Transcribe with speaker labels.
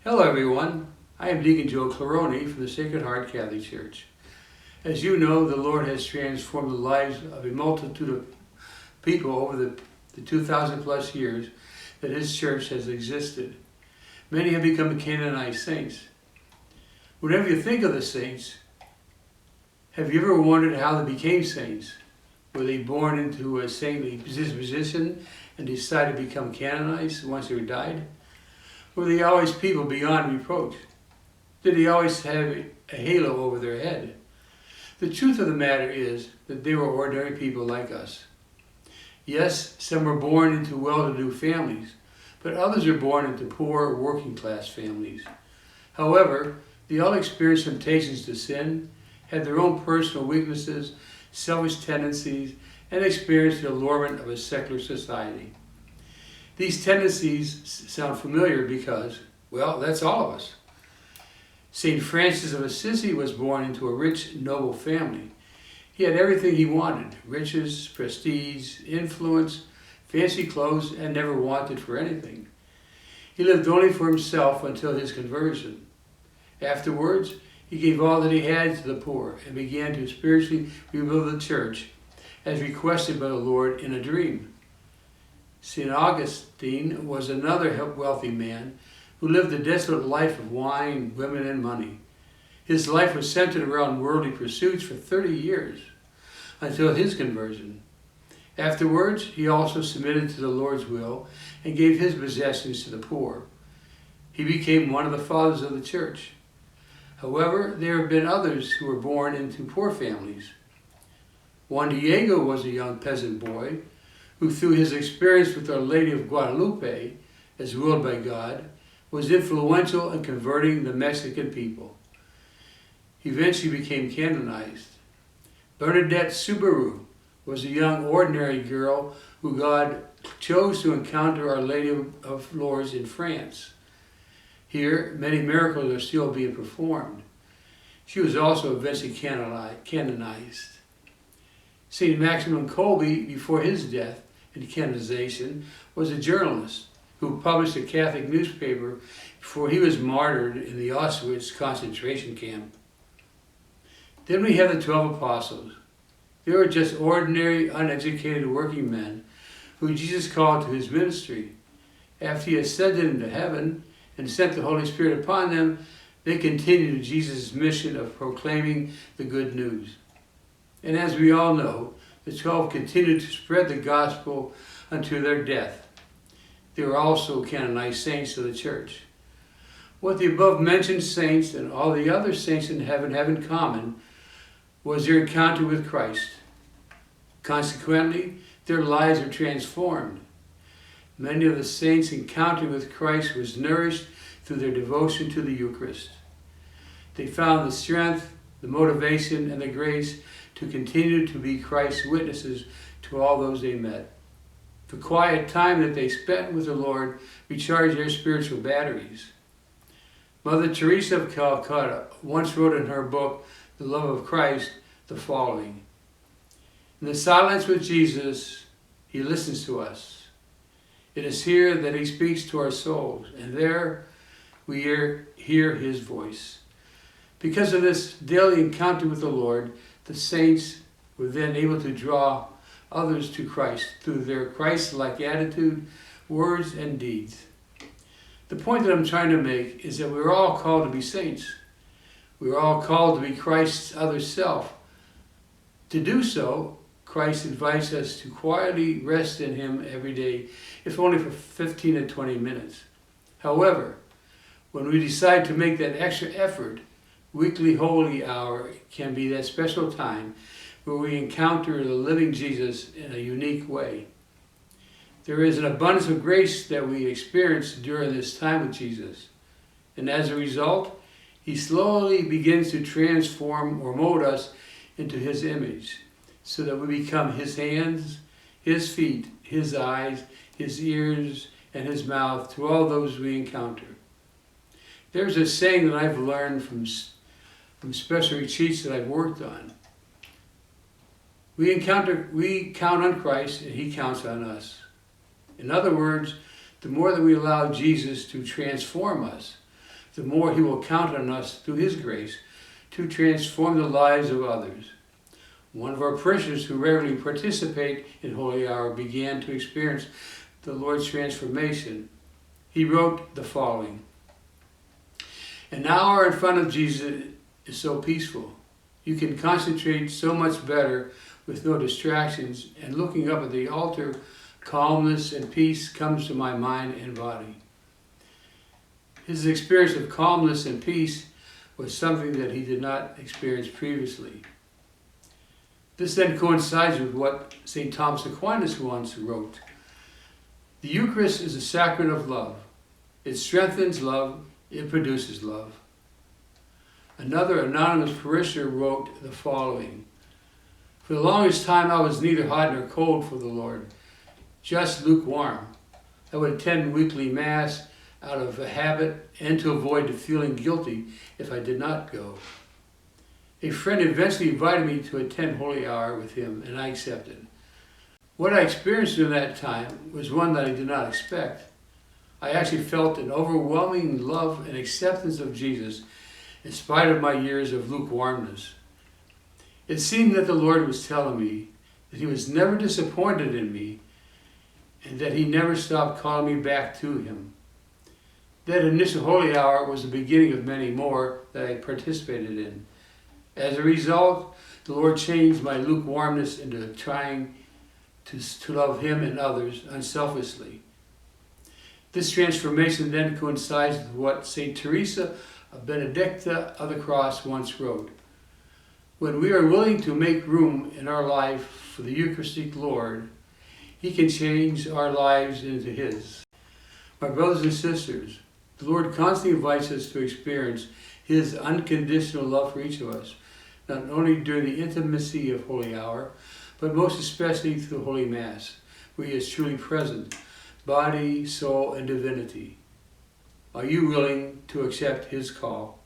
Speaker 1: Hello everyone, I am Deacon Joe from the Sacred Heart Catholic Church. As you know, the Lord has transformed the lives of a multitude of people over the 2,000 plus years that His church has existed. Many have become canonized saints. Whenever you think of the saints, have you ever wondered how they became saints? Were they born into a saintly disposition and decided to become canonized once they died? Were they always people beyond reproach? Did they always have a halo over their head? The truth of the matter is that they were ordinary people like us. Yes, some were born into well-to-do families, but others are born into poor, working-class families. However, they all experienced temptations to sin, had their own personal weaknesses, selfish tendencies, and experienced the allurement of a secular society. These tendencies sound familiar because, well, that's all of us. St. Francis of Assisi was born into a rich, noble family. He had everything he wanted: riches, prestige, influence, fancy clothes, and never wanted for anything. He lived only for himself until his conversion. Afterwards, he gave all that he had to the poor and began to spiritually rebuild the church as requested by the Lord in a dream. St. Augustine was another wealthy man who lived a desolate life of wine, women, and money. His life was centered around worldly pursuits for 30 years, until his conversion. Afterwards, he also submitted to the Lord's will and gave his possessions to the poor. He became one of the fathers of the church. However, there have been others who were born into poor families. Juan Diego was a young peasant boy who, through his experience with Our Lady of Guadalupe, as willed by God, was influential in converting the Mexican people. He eventually became canonized. Bernadette Subaru was a young ordinary girl who God chose to encounter Our Lady of Lourdes in France. Here, many miracles are still being performed. She was also eventually canonized. St. Maximilian Kolbe, before his death and canonization, was a journalist who published a Catholic newspaper before he was martyred in the Auschwitz concentration camp. Then we have the 12 apostles. They were just ordinary, uneducated working men who Jesus called to his ministry. After he ascended into heaven and sent the Holy Spirit upon them, they continued Jesus' mission of proclaiming the good news. And as we all know, the 12 continued to spread the gospel unto their death. They were also canonized saints of the church. What the above-mentioned saints and all the other saints in heaven have in common was their encounter with Christ. Consequently, their lives are transformed. Many of the saints' encounter with Christ was nourished through their devotion to the Eucharist. They found the strength, the motivation, and the grace to continue to be Christ's witnesses to all those they met. The quiet time that they spent with the Lord recharged their spiritual batteries. Mother Teresa of Calcutta once wrote in her book, The Love of Christ, the following: "In the silence with Jesus, He listens to us. It is here that He speaks to our souls, and there we hear His voice." Because of this daily encounter with the Lord, the saints were then able to draw others to Christ through their Christ-like attitude, words, and deeds. The point that I'm trying to make is that we're all called to be saints. We're all called to be Christ's other self. To do so, Christ invites us to quietly rest in Him every day, if only for 15 to 20 minutes. However, when we decide to make that extra effort, weekly holy hour can be that special time where we encounter the living Jesus in a unique way. There is an abundance of grace that we experience during this time with Jesus, and as a result, He slowly begins to transform or mold us into His image, so that we become His hands, His feet, His eyes, His ears, and His mouth to all those we encounter. There's a saying that I've learned from special retreats that I've worked on. We count on Christ and He counts on us. In other words, the more that we allow Jesus to transform us, the more He will count on us through His grace to transform the lives of others. One of our parishioners who regularly participate in Holy Hour began to experience the Lord's transformation. He wrote the following: "An hour in front of Jesus is so peaceful. You can concentrate so much better with no distractions, and looking up at the altar, calmness and peace comes to my mind and body." His experience of calmness and peace was something that he did not experience previously. This then coincides with what St. Thomas Aquinas once wrote: "The Eucharist is a sacrament of love. It strengthens love, it produces love." Another anonymous parishioner wrote the following: "For the longest time I was neither hot nor cold for the Lord, just lukewarm. I would attend weekly Mass out of a habit and to avoid feeling guilty if I did not go. A friend eventually invited me to attend Holy Hour with him, and I accepted. What I experienced during that time was one that I did not expect. I actually felt an overwhelming love and acceptance of Jesus in spite of my years of lukewarmness. It seemed that the Lord was telling me that He was never disappointed in me and that He never stopped calling me back to Him. That initial Holy Hour was the beginning of many more that I participated in. As a result, the Lord changed my lukewarmness into trying to love Him and others unselfishly. This transformation then coincides with what St. Teresa of Benedicta of the Cross once wrote: "When we are willing to make room in our life for the Eucharistic Lord, He can change our lives into His." My brothers and sisters, the Lord constantly invites us to experience His unconditional love for each of us, not only during the intimacy of Holy Hour, but most especially through Holy Mass, where He is truly present, body, soul, and divinity. Are you willing to accept His call?